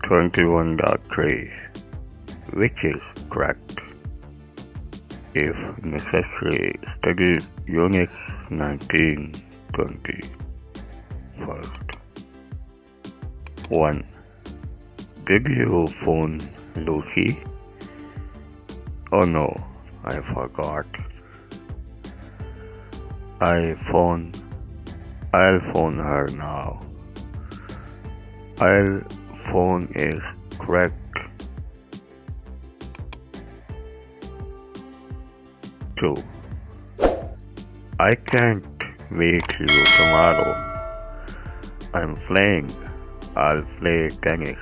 21.3, which is correct. If necessary, study Unit 1920 first. 1. Did you phone Lucy? Oh no, I forgot. I'll phone her now. I'll phone is correct. 2. I can't meet you tomorrow. I'm playing. I'll play tennis.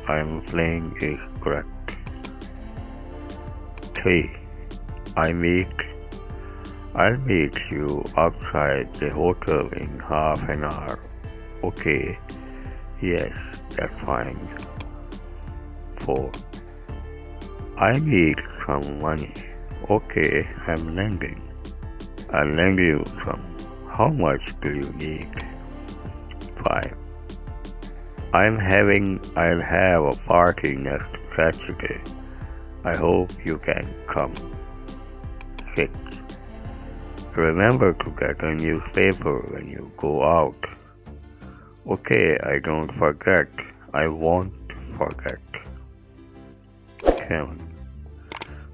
I'm playing is correct. 3. I'll meet you outside the hotel in half an hour. Okay. Yes, that's fine. 4. I need some money. Okay, I'm lending. I'll lend you some. How much do you need? 5. I'll have a party next Saturday. I hope you can come. 6. Remember to get a newspaper when you go out. Okay, I don't forget. I won't forget. 7.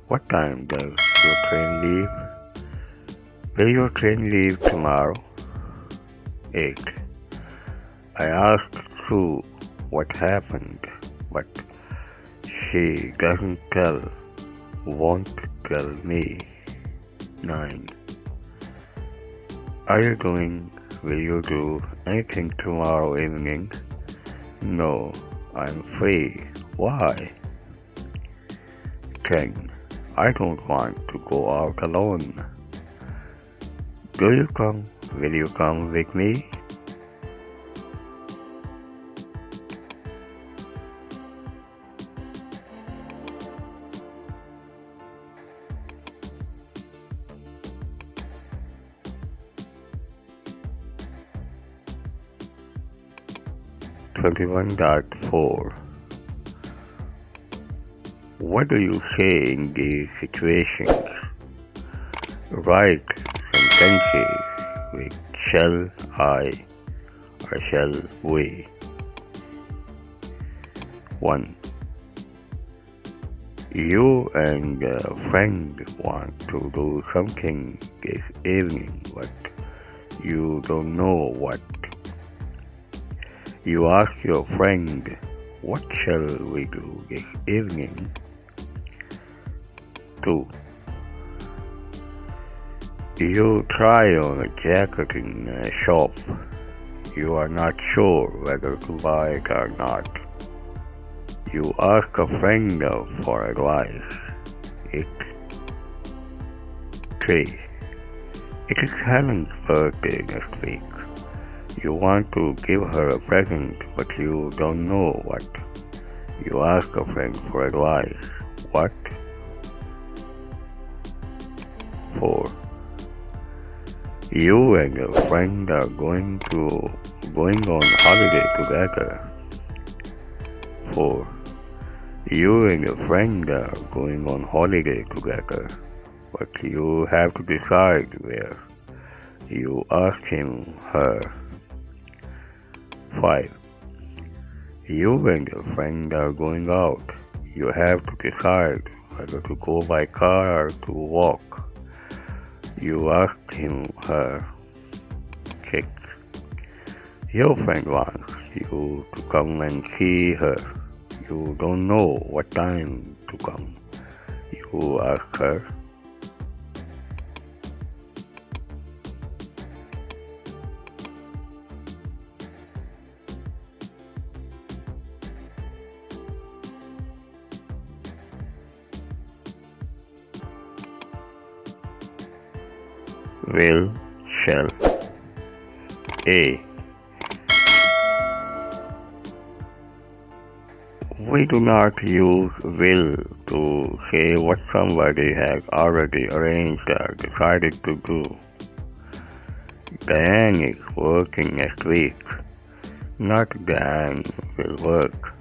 What time does your train leave? Will your train leave tomorrow? 8. I asked Sue what happened, but she won't tell me. 9. Will you do anything tomorrow evening? No, I'm free. Why? 10. I don't want to go out alone. Will you come with me? (21.4) What do you say in these situations? Write sentences with shall I or shall we. 1. You and a friend want to do something this evening, but you don't know what. You ask your friend, what shall we do this evening? 2. You try on a jacket in a shop. You are not sure whether to buy it or not. You ask a friend for advice. 3. It is Helen's birthday next week. You want to give her a present, but you don't know what. You ask a friend for advice. What? 4. You and your friend are going on holiday together. 4. You and your friend are going on holiday together, but you have to decide where. You ask her. 5. You and your friend are going out. You have to decide whether to go by car or to walk. You ask her. 6. Your friend wants you to come and see her. You don't know what time to come. You ask her. Will, shall. A. We do not use will to say what somebody has already arranged or decided to do. Diane is working next week. Not Diane will work.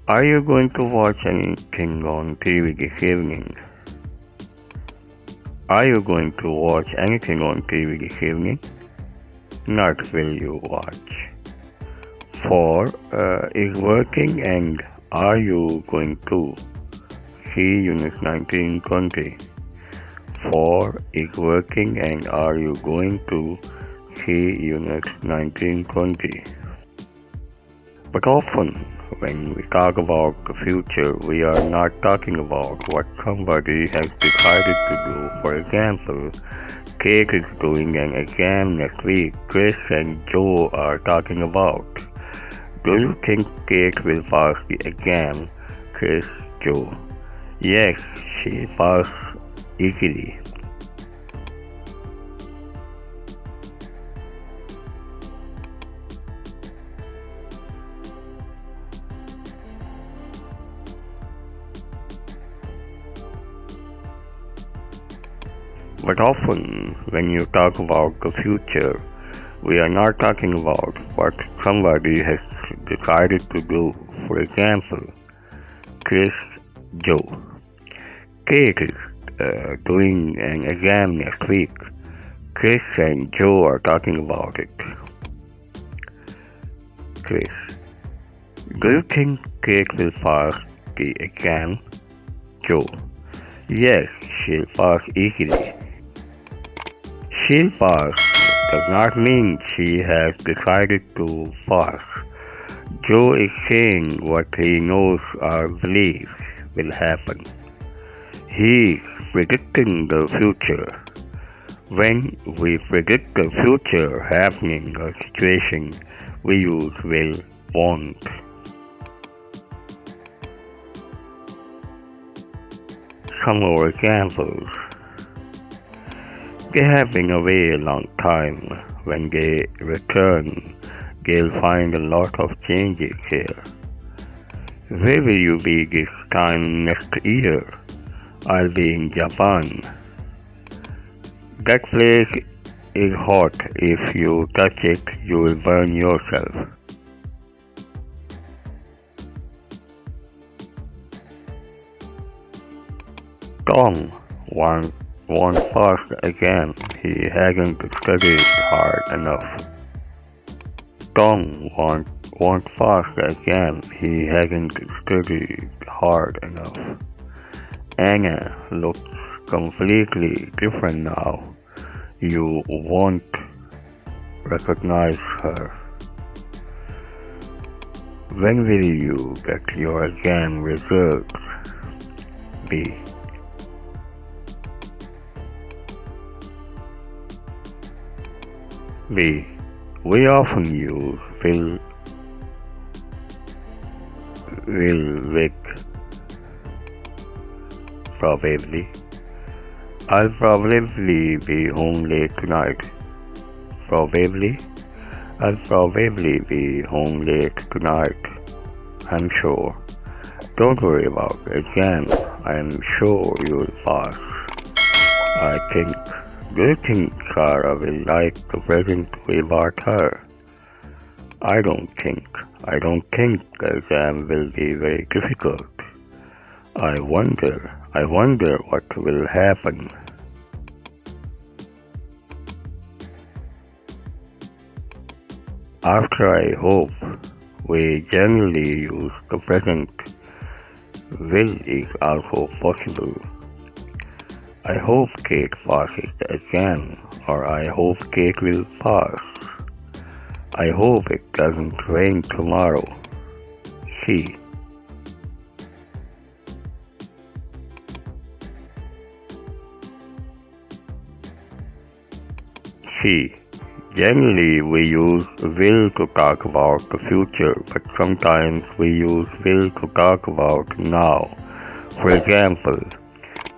Are you going to watch anything on TV this evening? Are you going to watch anything on TV this evening? Not will you watch. For is working and are you going to? See Unit 1920. For is working and are you going to? See Unit 1920. But often, when we talk about the future, we are not talking about what somebody has decided to do. For example, Kate is doing an exam next week. Chris and Joe are talking about. Do you think Kate will pass the exam? Chris, Joe. Yes, she passed easily. But often, when you talk about the future, we are not talking about what somebody has decided to do. For example, Chris, Joe. Kate is doing an exam next week. Chris and Joe are talking about it. Chris, do you think Kate will pass the exam? Joe, yes, she'll pass easily. She'll pass does not mean she has decided to pass. Joe is saying what he knows or believes will happen. He is predicting the future. When we predict the future happening or situation, we use will, won't. Some more examples. They have been away a long time. When they return, they'll find a lot of changes here. Where will you be this time next year? I'll be in Japan. That place is hot. If you touch it, you will burn yourself. Tom won't pass again. He hasn't studied hard enough. Tom won't pass again. He hasn't studied hard enough. Anna looks completely different now. You won't recognize her. When will you get your exam results? B. B. We often use will with probably. I'll probably be home late tonight. Probably. I'll probably be home late tonight. I'm sure. Don't worry about the exam. I'm sure you'll pass. I think. Do you think Sarah will like the present we bought her? I don't think the exam will be very difficult. I wonder what will happen. After I hope, we generally use the present. Will is also possible. I hope Kate passes the exam, or I hope Kate will pass. I hope it doesn't rain tomorrow. C. C. Generally, we use will to talk about the future, but sometimes we use will to talk about now. For example,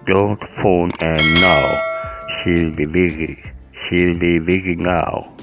don't phone Ann now. She'll be busy. She'll be busy now.